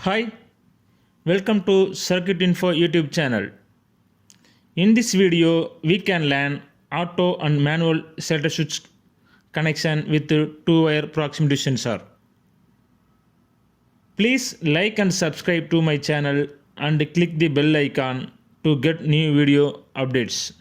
Hi, welcome to Circuit Info YouTube channel. In this video, we can learn auto and manual selector switch connection with the two-wire proximity sensor. Please like and subscribe to my channel and click the bell icon to get new video updates.